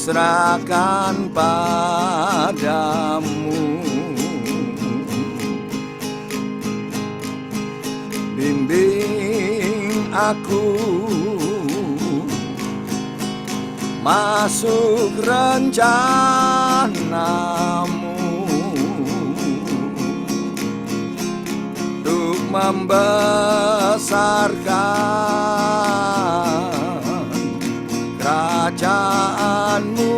serahkan padamu. Bimbing aku masuk rencanamu untuk membesarkan kerajaanmu.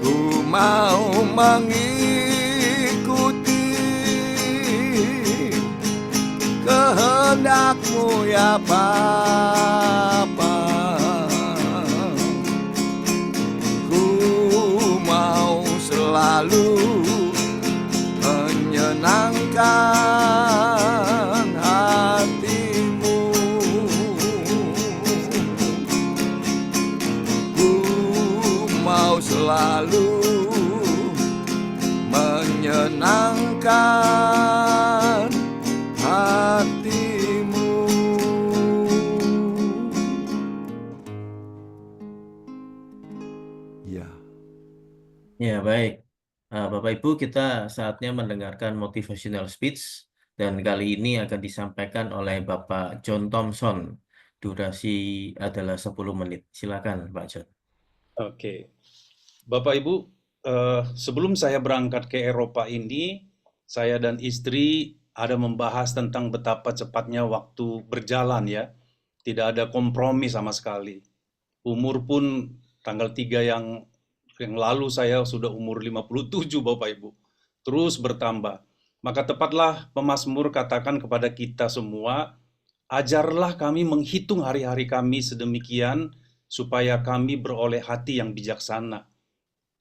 Ku mau mengikuti kehendak-Mu ya Bapa. Ku mau selalu menyenangkan hati-Mu. Ku mau selalu menyenangkan hati-Mu. Ya. Ya, baik. Bapak Ibu, kita saatnya mendengarkan motivational speech dan kali ini akan disampaikan oleh Bapak John Thompson. Durasi adalah 10 menit. Silakan, Pak John. Oke. Bapak Ibu, sebelum saya berangkat ke Eropa ini, saya dan istri ada membahas tentang betapa cepatnya waktu berjalan ya. Tidak ada kompromi sama sekali. Umur pun tanggal 3 yang lalu saya sudah umur 57 Bapak Ibu. Terus bertambah. Maka tepatlah pemazmur katakan kepada kita semua, ajarlah kami menghitung hari-hari kami sedemikian supaya kami beroleh hati yang bijaksana.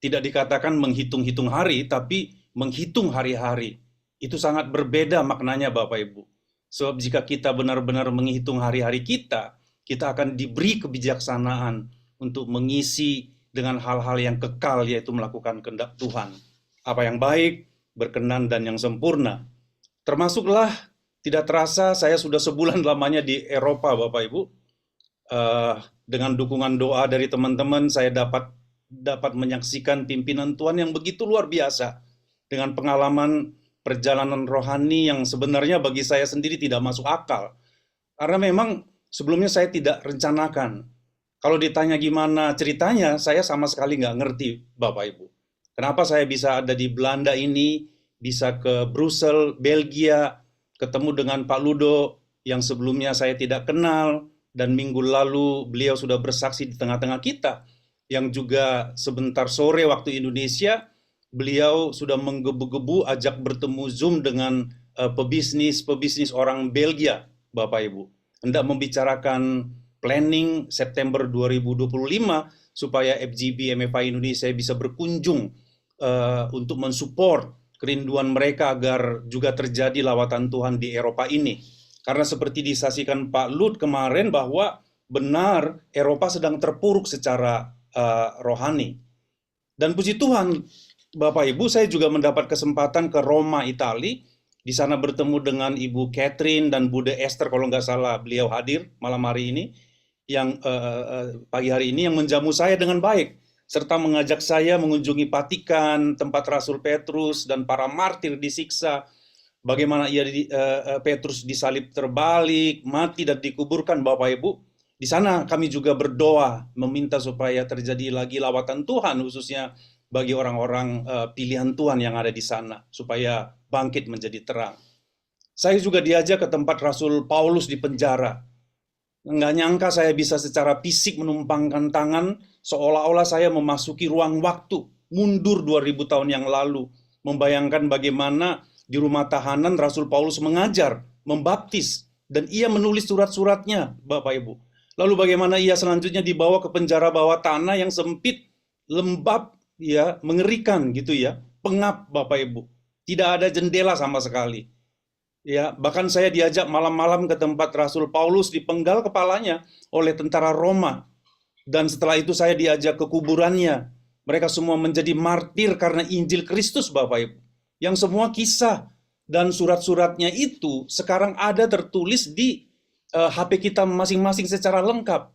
Tidak dikatakan menghitung-hitung hari, tapi menghitung hari-hari. Itu sangat berbeda maknanya Bapak Ibu. Sebab jika kita benar-benar menghitung hari-hari kita, kita akan diberi kebijaksanaan untuk mengisi dengan hal-hal yang kekal, yaitu melakukan kehendak Tuhan. Apa yang baik, berkenan, dan yang sempurna. Termasuklah, tidak terasa saya sudah sebulan lamanya di Eropa Bapak Ibu. Dengan dukungan doa dari teman-teman, saya dapat menyaksikan pimpinan Tuhan yang begitu luar biasa. Dengan pengalaman perjalanan rohani yang sebenarnya bagi saya sendiri tidak masuk akal. Karena memang sebelumnya saya tidak rencanakan. Kalau ditanya gimana ceritanya, saya sama sekali nggak ngerti, Bapak Ibu. Kenapa saya bisa ada di Belanda ini, bisa ke Brussel, Belgia, ketemu dengan Pak Ludo yang sebelumnya saya tidak kenal, dan minggu lalu beliau sudah bersaksi di tengah-tengah kita, yang juga sebentar sore waktu Indonesia, beliau sudah menggebu-gebu ajak bertemu Zoom dengan pebisnis orang Belgia, Bapak Ibu. Hendak membicarakan planning September 2025 supaya FGB MFI Indonesia bisa berkunjung untuk mensupport kerinduan mereka agar juga terjadi lawatan Tuhan di Eropa ini. Karena seperti disaksikan Pak Lut kemarin bahwa benar Eropa sedang terpuruk secara rohani. Dan puji Tuhan Bapak Ibu, saya juga mendapat kesempatan ke Roma, Italia. Di sana bertemu dengan Ibu Catherine dan Bude Esther, kalau nggak salah beliau hadir malam hari ini, yang pagi hari ini, yang menjamu saya dengan baik, serta mengajak saya mengunjungi Vatikan, tempat Rasul Petrus dan para martir disiksa, bagaimana Petrus disalib terbalik, mati dan dikuburkan Bapak Ibu. Di sana kami juga berdoa, meminta supaya terjadi lagi lawatan Tuhan, khususnya bagi orang-orang pilihan Tuhan yang ada di sana, supaya bangkit menjadi terang. Saya juga diajak ke tempat Rasul Paulus di penjara. Nggak nyangka saya bisa secara fisik menumpangkan tangan, seolah-olah saya memasuki ruang waktu, mundur 2000 tahun yang lalu, membayangkan bagaimana di rumah tahanan Rasul Paulus mengajar, membaptis, dan ia menulis surat-suratnya, Bapak Ibu. Lalu bagaimana ia selanjutnya dibawa ke penjara bawah tanah yang sempit, lembab, ya, mengerikan gitu ya, pengap Bapak Ibu. Tidak ada jendela sama sekali. Ya, bahkan saya diajak malam-malam ke tempat Rasul Paulus dipenggal kepalanya oleh tentara Roma. Dan setelah itu saya diajak ke kuburannya. Mereka semua menjadi martir karena Injil Kristus, Bapak Ibu. Yang semua kisah dan surat-suratnya itu sekarang ada tertulis di HP kita masing-masing secara lengkap.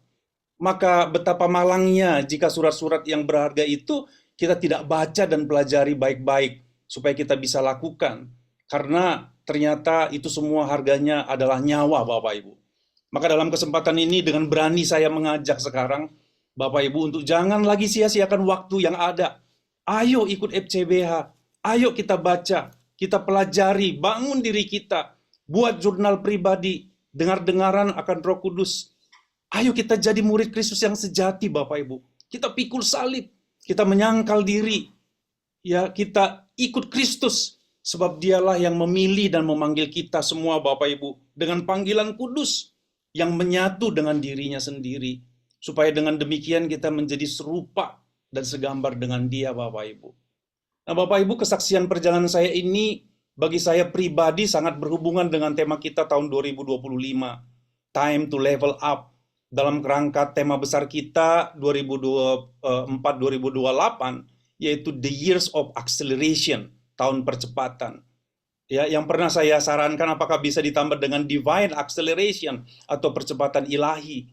Maka betapa malangnya jika surat-surat yang berharga itu kita tidak baca dan pelajari baik-baik supaya kita bisa lakukan. Karena ternyata itu semua harganya adalah nyawa, Bapak Ibu. Maka dalam kesempatan ini dengan berani saya mengajak sekarang Bapak Ibu untuk jangan lagi sia-siakan waktu yang ada. Ayo ikut FCBH, ayo kita baca, kita pelajari, bangun diri kita, buat jurnal pribadi, dengar-dengaran akan Roh Kudus. Ayo kita jadi murid Kristus yang sejati, Bapak Ibu. Kita pikul salib, kita menyangkal diri, ya kita ikut Kristus, sebab dialah yang memilih dan memanggil kita semua, Bapak Ibu, dengan panggilan kudus yang menyatu dengan dirinya sendiri, supaya dengan demikian kita menjadi serupa dan segambar dengan Dia, Bapak Ibu. Nah, Bapak Ibu, kesaksian perjalanan saya ini bagi saya pribadi sangat berhubungan dengan tema kita tahun 2025, Time to Level Up, dalam kerangka tema besar kita 2024-2028, yaitu The Years of Acceleration, tahun percepatan. Ya, yang pernah saya sarankan apakah bisa ditambah dengan Divine Acceleration atau percepatan ilahi.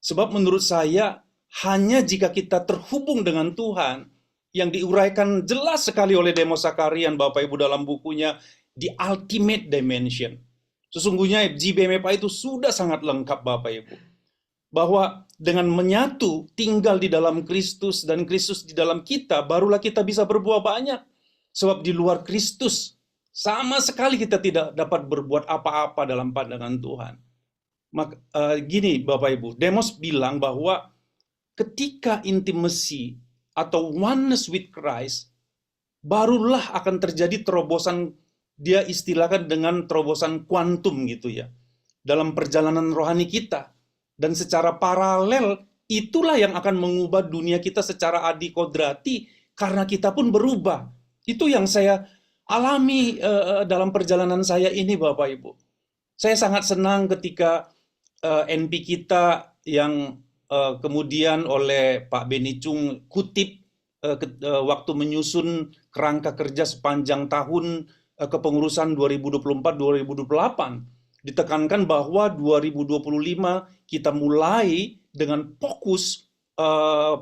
Sebab menurut saya, hanya jika kita terhubung dengan Tuhan, yang diuraikan jelas sekali oleh Demos Zakarian, Bapak Ibu, dalam bukunya The Ultimate Dimension. Sesungguhnya GBMFA itu sudah sangat lengkap, Bapak Ibu. Bahwa dengan menyatu, tinggal di dalam Kristus, dan Kristus di dalam kita, barulah kita bisa berbuah banyak. Sebab di luar Kristus, sama sekali kita tidak dapat berbuat apa-apa dalam pandangan Tuhan. Maka, gini Bapak Ibu, Demos bilang bahwa ketika intimacy atau oneness with Christ, barulah akan terjadi terobosan, dia istilahkan dengan terobosan kuantum gitu ya, dalam perjalanan rohani kita. Dan secara paralel, itulah yang akan mengubah dunia kita secara adikodrati, karena kita pun berubah. Itu yang saya alami dalam perjalanan saya ini, Bapak Ibu. Saya sangat senang ketika NP kita yang kemudian oleh Pak Beni Chung kutip waktu menyusun kerangka kerja sepanjang tahun kepengurusan 2024-2028, ditekankan bahwa 2025 kita mulai dengan fokus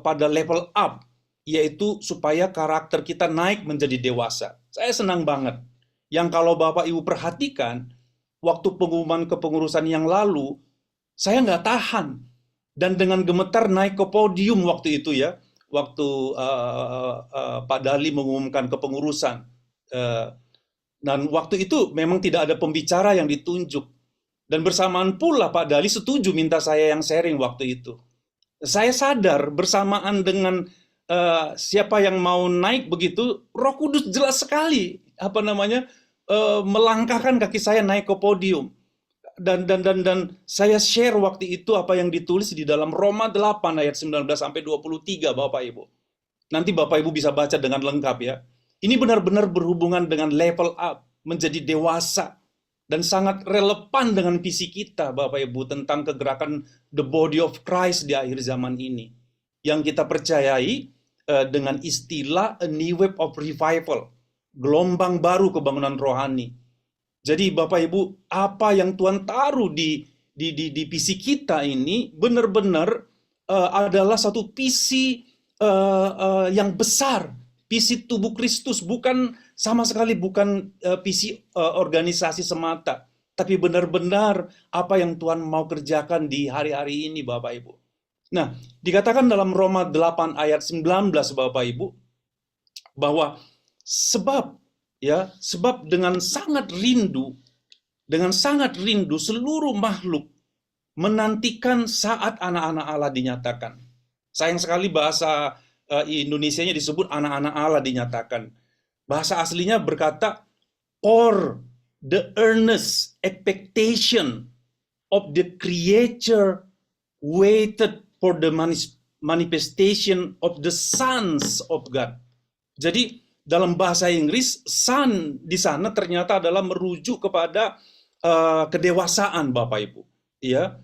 pada level up, yaitu supaya karakter kita naik menjadi dewasa. Saya senang banget. Yang kalau Bapak Ibu perhatikan, waktu pengumuman kepengurusan yang lalu, saya nggak tahan. Dan dengan gemetar naik ke podium waktu itu ya, waktu Pak Dali mengumumkan kepengurusan. Dan waktu itu memang tidak ada pembicara yang ditunjuk. Dan bersamaan pula Pak Dali setuju minta saya yang sharing waktu itu. Saya sadar bersamaan dengan siapa yang mau naik begitu, Roh Kudus jelas sekali melangkahkan kaki saya naik ke podium. Dan saya share waktu itu apa yang ditulis di dalam Roma 8 ayat 19 sampai 23, Bapak Ibu. Nanti Bapak Ibu bisa baca dengan lengkap ya. Ini benar-benar berhubungan dengan level up, menjadi dewasa, dan sangat relevan dengan visi kita, Bapak Ibu, tentang kegerakan the body of Christ di akhir zaman ini. Yang kita percayai dengan istilah a new wave of revival, gelombang baru kebangunan rohani. Jadi Bapak Ibu, apa yang Tuhan taruh di visi kita ini benar-benar adalah satu visi yang besar, visi tubuh Kristus, bukan sama sekali bukan visi organisasi semata, tapi benar-benar apa yang Tuhan mau kerjakan di hari-hari ini, Bapak Ibu. Nah, dikatakan dalam Roma 8 ayat 19, Bapak Ibu, bahwa sebab dengan sangat rindu seluruh makhluk menantikan saat anak-anak Allah dinyatakan. Sayang sekali bahasa Indonesianya disebut anak-anak Allah dinyatakan. Bahasa aslinya berkata, or the earnest expectation of the creature waited for the manifestation of the sons of God. Jadi dalam bahasa Inggris, son di sana ternyata adalah merujuk kepada kedewasaan, Bapak Ibu. Ya,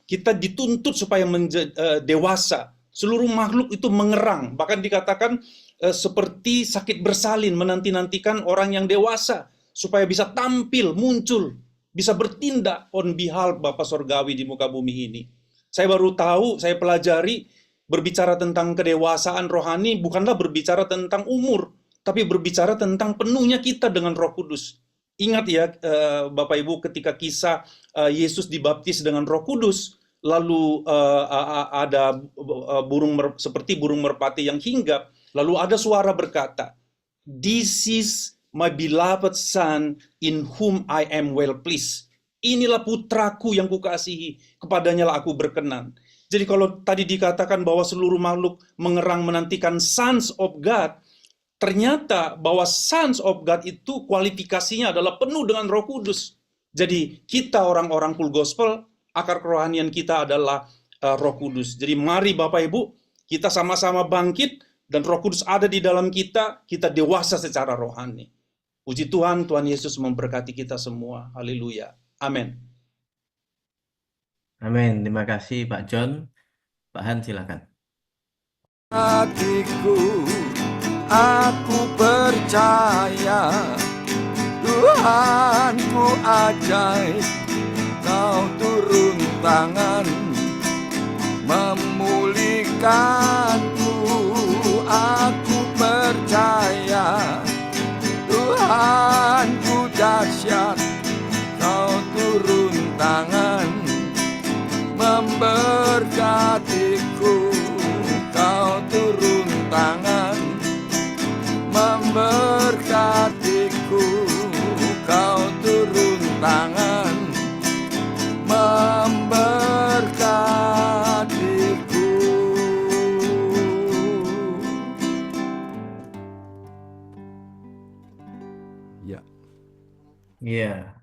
kita dituntut supaya menjadi dewasa. Seluruh makhluk itu mengerang, bahkan dikatakan seperti sakit bersalin menanti-nantikan orang yang dewasa supaya bisa tampil, muncul bisa bertindak on behalf Bapa Sorgawi di muka bumi ini. Saya baru tahu, saya pelajari, berbicara tentang kedewasaan rohani bukanlah berbicara tentang umur, tapi berbicara tentang penuhnya kita dengan Roh Kudus. Ingat ya, Bapak Ibu, ketika kisah Yesus dibaptis dengan Roh Kudus, lalu ada seperti burung merpati yang hinggap, lalu ada suara berkata, "This is my beloved son in whom I am well pleased." Inilah putraku yang kukasihi, kepadanya lah aku berkenan. Jadi kalau tadi dikatakan bahwa seluruh makhluk mengerang menantikan sons of God, ternyata bahwa sons of God itu kualifikasinya adalah penuh dengan Roh Kudus. Jadi kita orang-orang full gospel, akar kerohanian kita adalah Roh Kudus. Jadi mari Bapak Ibu, kita sama-sama bangkit dan Roh Kudus ada di dalam kita dewasa secara rohani. Puji Tuhan, Tuhan Yesus memberkati kita semua. Haleluya. Amin. Amin. Terima kasih Pak John. Pak Han, silakan. Hatiku, aku percaya Tuhanku ajaib, Kau turun tangan memulihkanku. Aku percaya Tuhanku dahsyat, Kau turun tangan memberkatiku. Kau turun tangan memberkatiku. Kau turun tangan memberkatiku. Ya. Iya,